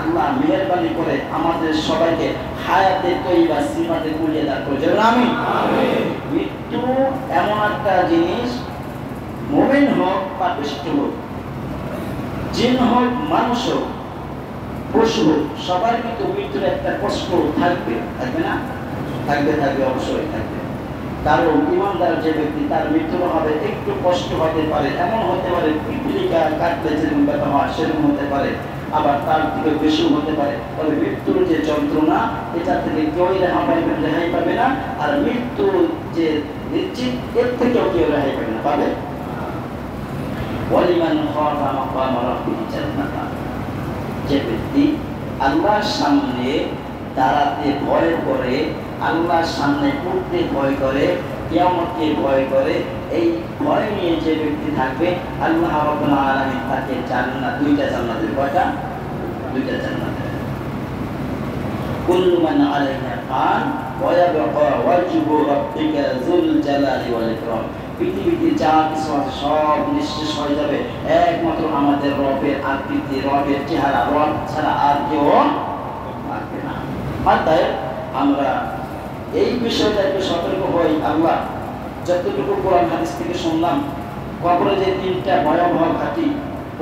আল্লাহ মেহেরবানি করে আমাদের সবাইকে হায়াতে তৈবা সিফাতে কুলিয়ে দান করে যাবেন আমিন। মৃত্যু এমন একটা জিনিস, মুমিন হোক পাপিষ্ঠ হোক, জিন হোক মানুষ হোক পশু হোক, সবার কিন্তু মৃত্যুর একটা কষ্ট থাকবে, থাকবে না? থাকবে, থাকবে, অবশ্যই থাকবে। কারণ ইমানদার যে ব্যক্তি তার মৃত্যু হবে একটু কষ্ট হতে পারে, এমন হতে পারে পিপিলিকা কাটলে যেরকম ব্যথা হয় সেরকম হতে পারে, আবার তার থেকে বেশিও হতে পারে। তবে মৃত্যুর যে যন্ত্রণা এটা থেকে কেউই রেহাই পাবে না, আর মৃত্যুর যে নিশ্চিত এর থেকেও কেউ রেহাই পাবে না, পাবে। ওয়ালিমান খাফা মাকাম রাব্বিহি জান্নাতান, যে ব্যক্তি আল্লাহর সামনে দাঁড়াতে ভয় করে, আল্লাহর সামনে উঠতে ভয় করে, কিয়ামতকে ভয় করে, এই ভয় নিয়ে যে ব্যক্তি থাকবে আল্লাহ রাব্বুল আলামিন তাকে জান্নাত, দুইটা জান্নাত দেবে। কয়টা? দুইটা জান্নাত দেবে। কুল্লু মান আলাইহা ফান ওয়া ইয়াবকা ওয়াজহু রাব্বিকা যুল জালালি ওয়াল ইকরাম। পৃথিবীতে যা কিছু আছে সব নিঃশেষ হয়ে যাবে, একমাত্র আমাদের রবের আকৃতি, রবের চেহারা, রব ছাড়া আর কেউ থাকবে না। তাই আমরা এই বিষয়টা একটু সতর্ক হই। আল্লাহ যতটুকু কোরআন হাদিস থেকে শুনলাম, কবরে যে তিনটা ভয়াবহ ঘাটি,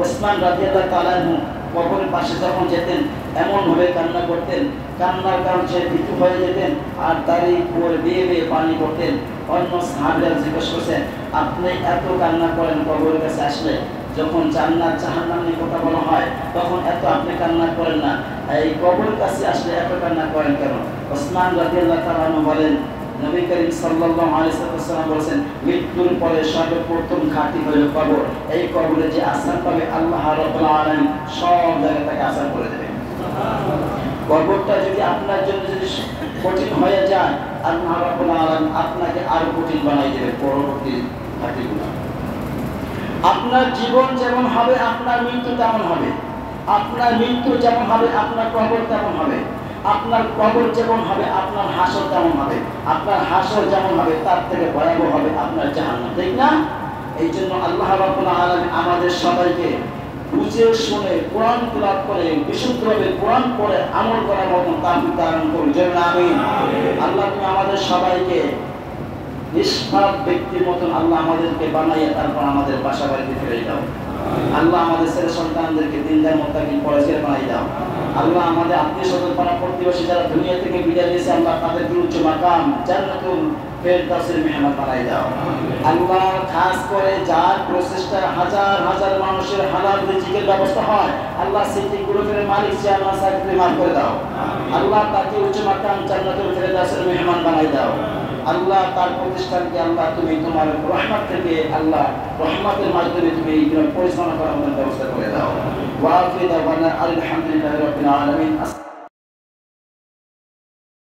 ওসমান রাদিয়াল্লাহু তাআলা আনহু কবরের পাশে যখন যেতেন এমন ভাবে কান্না করতেন, কান্নার কারণ সে ভীতু হয়ে যেতেন আর দাড়ি পরে বেয়ে বেয়ে পানি করতেন। অন্য সাহাবীরা জিজ্ঞেস করছেন, আপনি এত কান্না করেন কবরের কাছে আসলে, যখন জান্নাত জাহান্নাম নিয়ে কথা বলা হয় তখন এত আপনি কান্না করেন না, এই কবরের কাছে আসলে এত কান্না করেন কেন? ওসমান রাদিয়াল্লাহু তাআলা আনহু বলেন, নবী করিম সাল্লাল্লাহু আলাইহি ওয়াসাল্লাম বলেছেন, মৃত্যুর পরে সর্বপ্রথম ঘাঁটি হলো কবর। এই কবরে যে আশ্রয় পাবে আল্লাহ রাব্বুল আলামিন সব জায়গা থেকে আশ্রয় করে দেবেন। কবরটা যদি আপনার জন্য যদি কঠিন হয়ে যায়, আল্লাহ রাব্বুল আলামিন আপনাকে আরো কঠিন বানাই দেবে পরবর্তী ঘাঁটিগুলো। আপনার জীবন যেমন হবে আপনার মৃত্যু তেমন হবে, আপনার মৃত্যু যেমন হবে আপনার কবর তেমন হবে, আপনার কবর যেমন হবে আপনার হাসর তেমন হবে, আপনার হাসর যেমন হবে তার থেকে ভয়াবহ হবে আপনার জাহান্নাম, ঠিক না? এই জন্য আল্লাহ রাব্বুল আলামিন আমাদের সবাইকে বুঝে শুনে কোরআন তেলাওয়াত করে বিশুদ্ধভাবে কোরআন পড়ে আমল করার মতো তাওফিক দান করুন, যেন আমিন। আল্লাহ তুমি আমাদের সবাইকে নিষ্পাপ ব্যক্তির মতন আল্লাহ আমাদেরকে বানাইয়া তারপর আমাদের বাসা বাড়িতে ফিরে দাও। আল্লাহ আমাদের ছেলে সন্তানদেরকে দিনদার মুত্তাকিন পরেজগার বানাই দাও। আল্লাহ আমাদের আত্মীয় স্বজন পাড়া প্রতিবেশী যারা দুনিয়া থেকে বিদায় নিয়েছে আল্লাহ তাদেরকে উচ্চ মাকাম জান্নাতুল ফেরদাউসের মেহমান বানাই দাও। আল্লাহ খাস করে যার প্রচেষ্টা হাজার হাজার মানুষের হালাল রিজিকের ব্যবস্থা হয়, আল্লাহ সিটি গ্রুপের মালিক চেয়ারম্যান সাহেবকে মাফ করে দাও। আল্লাহ তাকে উচ্চ মাকাম জান্নাতুল ফেরদাউসের মেহমান বানাই দাও। আল্লাহ তার প্রতিষ্ঠানকে আল্লাহ তুমি তোমার রহমত থেকে আল্লাহ রহমতের মাধ্যমে তুমি পরিচালনা করার ব্যবস্থা করে দাও। ওয়া আখিরু দাওয়ানা আলহামদুলিল্লাহি রাব্বিল আলামিন।